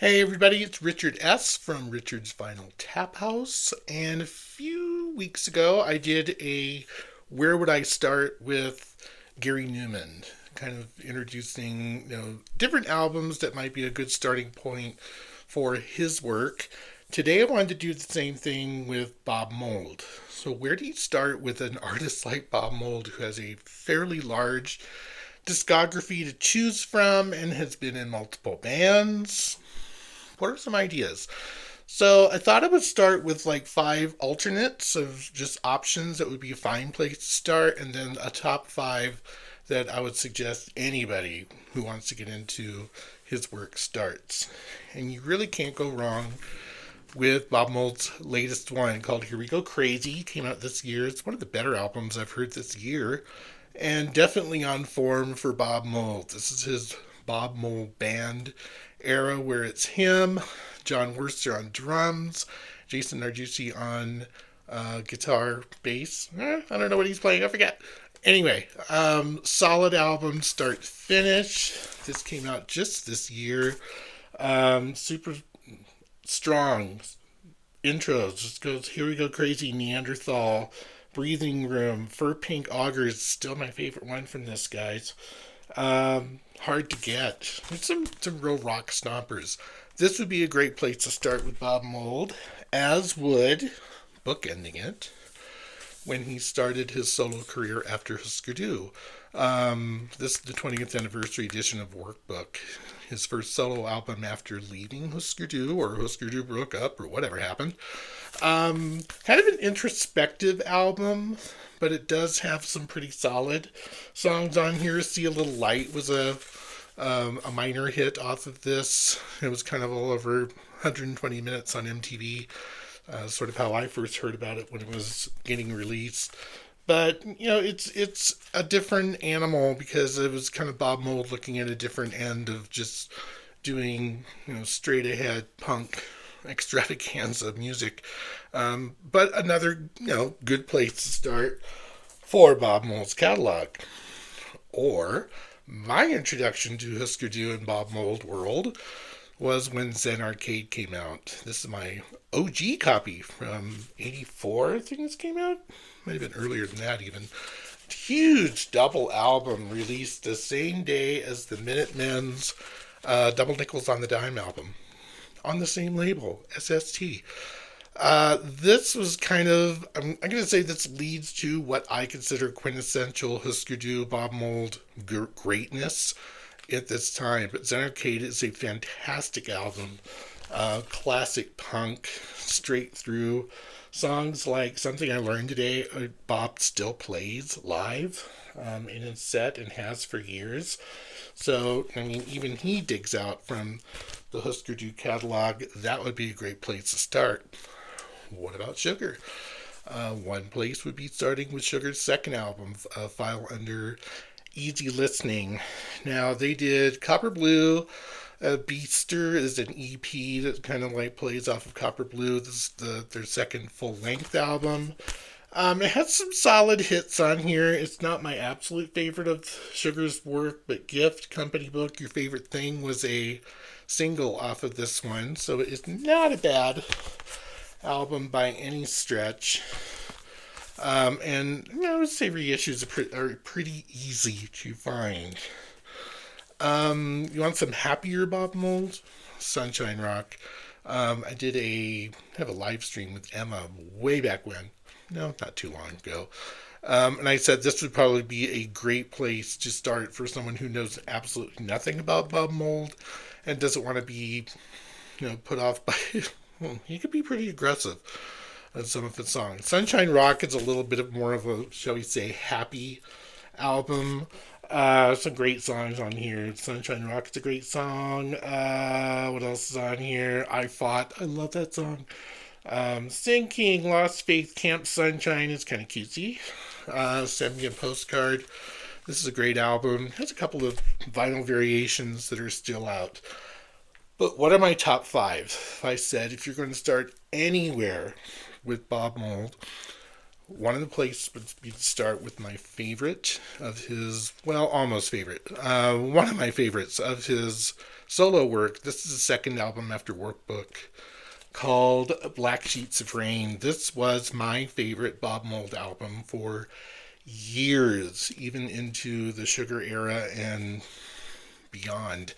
Hey everybody, it's Richard S. from Richard's Vinyl Taphouse. And a few weeks ago, I did a Where Would I Start with Gary Newman, kind of introducing different albums that might be a good starting point for his work. Today, I wanted to do the same thing with Bob Mould. So, where do you start with an artist like Bob Mould, who has a fairly large discography to choose from and has been in multiple bands? What are some ideas? So I thought I would start with like five alternates of just options that would be a fine place to start, and then a top five that I would suggest anybody who wants to get into his work starts. And you really can't go wrong with Bob Mould's latest one called Here We Go Crazy. Came out this year. It's one of the better albums I've heard this year, and definitely on form for Bob Mould. This is his Bob Mould Band era where it's him, John Worcester on drums, Jason Narducci on guitar, bass. I don't know what he's playing. I forget. Anyway, solid album, start to finish. This came out just this year. Super strong intros. Just goes, Here We Go Crazy, Neanderthal, Breathing Room, Fur Pink Augers. Still my favorite one from this, guys. Hard to get. There's some real rock stompers. This would be a great place to start with Bob Mould, as would, bookending it, when he started his solo career after Hüsker Dü. This is the 20th anniversary edition of Workbook, his first solo album after leaving Hüsker Dü, or Hüsker Dü broke up, or whatever happened. Kind of an introspective album, but it does have some pretty solid songs on here. See a Little Light was a minor hit off of this. It was kind of all over 120 minutes on MTV, sort of how I first heard about it when it was getting released. But it's a different animal because it was kind of Bob Mould looking at a different end of just doing straight ahead punk extravaganza music. But another good place to start for Bob Mould's catalog. Or my introduction to Hüsker Dü and Bob Mould world was when Zen Arcade came out. This is my OG copy from '84. I think this came out. Might have been earlier than that even. Huge double album released the same day as the Minutemen's Double Nickels on the Dime album on the same label, SST. This was kind of, I'm going to say this leads to what I consider quintessential Hüsker Dü Bob Mould greatness at this time. But Zen Arcade is a fantastic album. Classic punk, straight through. Songs like Something I Learned Today, Bob still plays live in his set and has for years. So, I mean, even he digs out from the Hüsker Dü catalog. That would be a great place to start. What about Sugar? One place would be starting with Sugar's second album, File Under Easy Listening. Now, they did Copper Blue. Beaster is an EP that kind of like plays off of Copper Blue. This is their second full-length album. It has some solid hits on here. It's not my absolute favorite of Sugar's work, but Gift, Company Book, Your Favorite Thing was a single off of this one, so it's not a bad album by any stretch. And I would say reissues are pretty easy to find. You want some happier Bob Mould? Sunshine Rock. I did have a live stream with Emma way back when. No, not too long ago. And I said this would probably be a great place to start for someone who knows absolutely nothing about Bob Mould and doesn't want to be, put off by. Well, he could be pretty aggressive on some of his songs. Sunshine Rock is a little bit of more of a, shall we say, happy album. Some great songs on here. Sunshine Rock is a great song. What else is on here? I Fought. I love that song. Sinking, Lost Faith, Camp Sunshine is kind of cutesy. Send Me a Postcard. This is a great album. It has a couple of vinyl variations that are still out. But what are my top five? I said if you're going to start anywhere with Bob Mould, one of the places would be to start with my favorite of his, well, almost favorite. One of my favorites of his solo work. This is the second album after Workbook, called Black Sheets of Rain. This was my favorite Bob Mould album for years, even into the Sugar era and beyond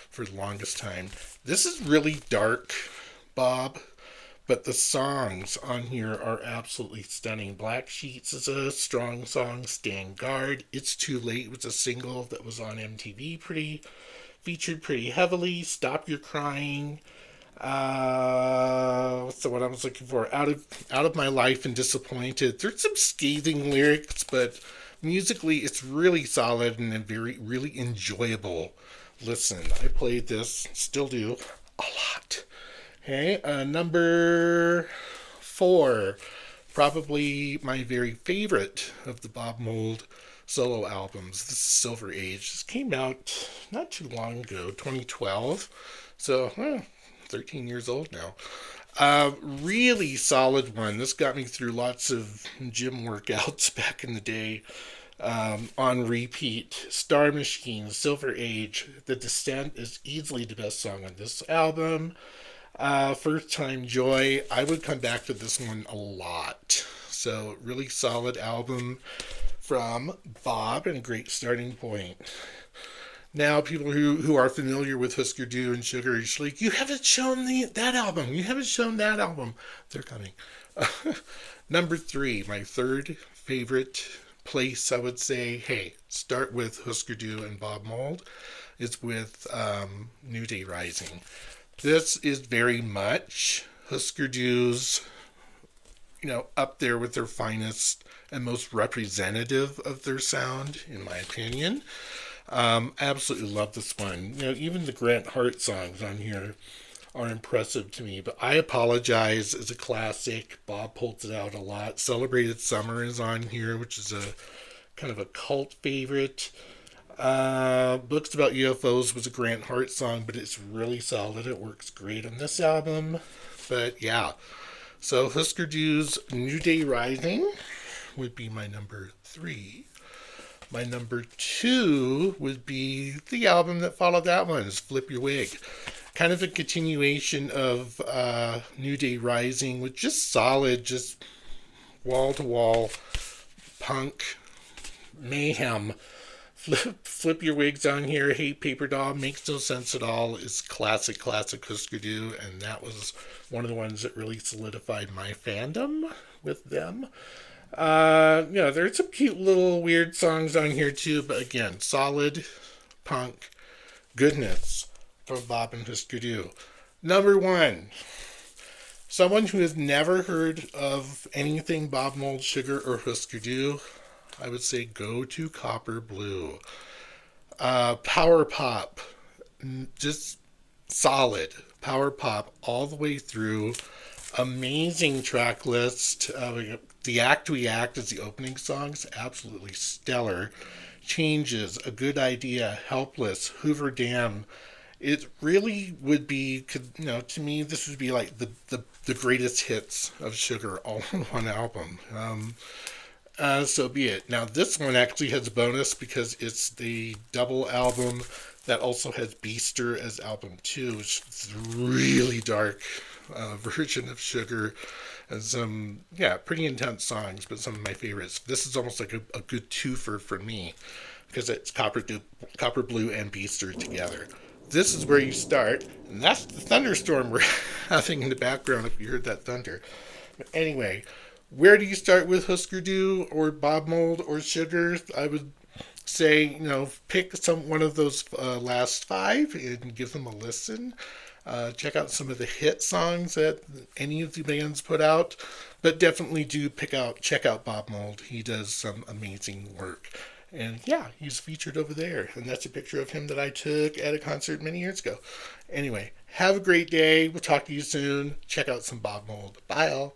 for the longest time. This is really dark, Bob, but the songs on here are absolutely stunning. Black Sheets is a strong song. Stand Guard. It's Too Late was a single that was on MTV featured pretty heavily. Stop Your Crying. What's the one I was looking for? Out of My Life and Disappointed. There's some scathing lyrics, but musically it's really solid and a very really enjoyable listen. I played this, still do, a lot. Okay, number 4, probably my very favorite of the Bob Mould solo albums. This is Silver Age. This came out not too long ago, 2012. So, 13 years old now. Really solid one. This got me through lots of gym workouts back in the day. On repeat. Star Machine, Silver Age. The Descent is easily the best song on this album. First Time Joy. I would come back to this one a lot. So, really solid album from Bob and a great starting point. Now, people who are familiar with Hüsker Dü and Sugar are like, you haven't shown that album. You haven't shown that album. They're coming. Number 3, my third favorite place, I would say, hey, start with Hüsker Dü and Bob Mould. It's with New Day Rising. This is very much Hüsker Dü's, up there with their finest and most representative of their sound, in my opinion. I absolutely love this one. Even the Grant Hart songs on here are impressive to me. But I Apologize is a classic. Bob pulls it out a lot. Celebrated Summer is on here, which is a kind of a cult favorite. Books About UFOs was a Grant Hart song, but it's really solid. It works great on this album. But yeah. So Hüsker Dü's New Day Rising would be my number 3. My number 2 would be the album that followed that one, is Flip Your Wig. Kind of a continuation of New Day Rising with just solid, just wall-to-wall punk mayhem. Flip Your Wigs on here, Hate Paper Doll, makes no sense at all. It's classic Hüsker Dü, and that was one of the ones that really solidified my fandom with them. There's some cute little weird songs on here too, but again, solid punk goodness from Bob and Hüsker Dü. Number 1, someone who has never heard of anything Bob Mould, Sugar, or Hüsker Dü, I would say go to Copper Blue. Power pop, just solid power pop all the way through. Amazing track list. The Act We Act is the opening songs, absolutely stellar. Changes, A Good Idea, Helpless, Hoover Dam. It really would be, to me, this would be like the greatest hits of Sugar all in one album. So be it. Now, this one actually has a bonus because it's the double album that also has Beaster as album 2, which is a really dark version of Sugar. And some, pretty intense songs, but some of my favorites. This is almost like a good twofer for me because it's Copper Blue and Beaster together. This is where you start, and that's the thunderstorm we're having in the background if you heard that thunder. But anyway, where do you start with Hüsker Dü or Bob Mould or Sugar? I would say, pick one of those last 5 and give them a listen. Check out some of the hit songs that any of the bands put out, but definitely do check out Bob Mould. He does some amazing work. And he's featured over there. And that's a picture of him that I took at a concert many years ago. Anyway, have a great day. We'll talk to you soon. Check out some Bob Mould. Bye all.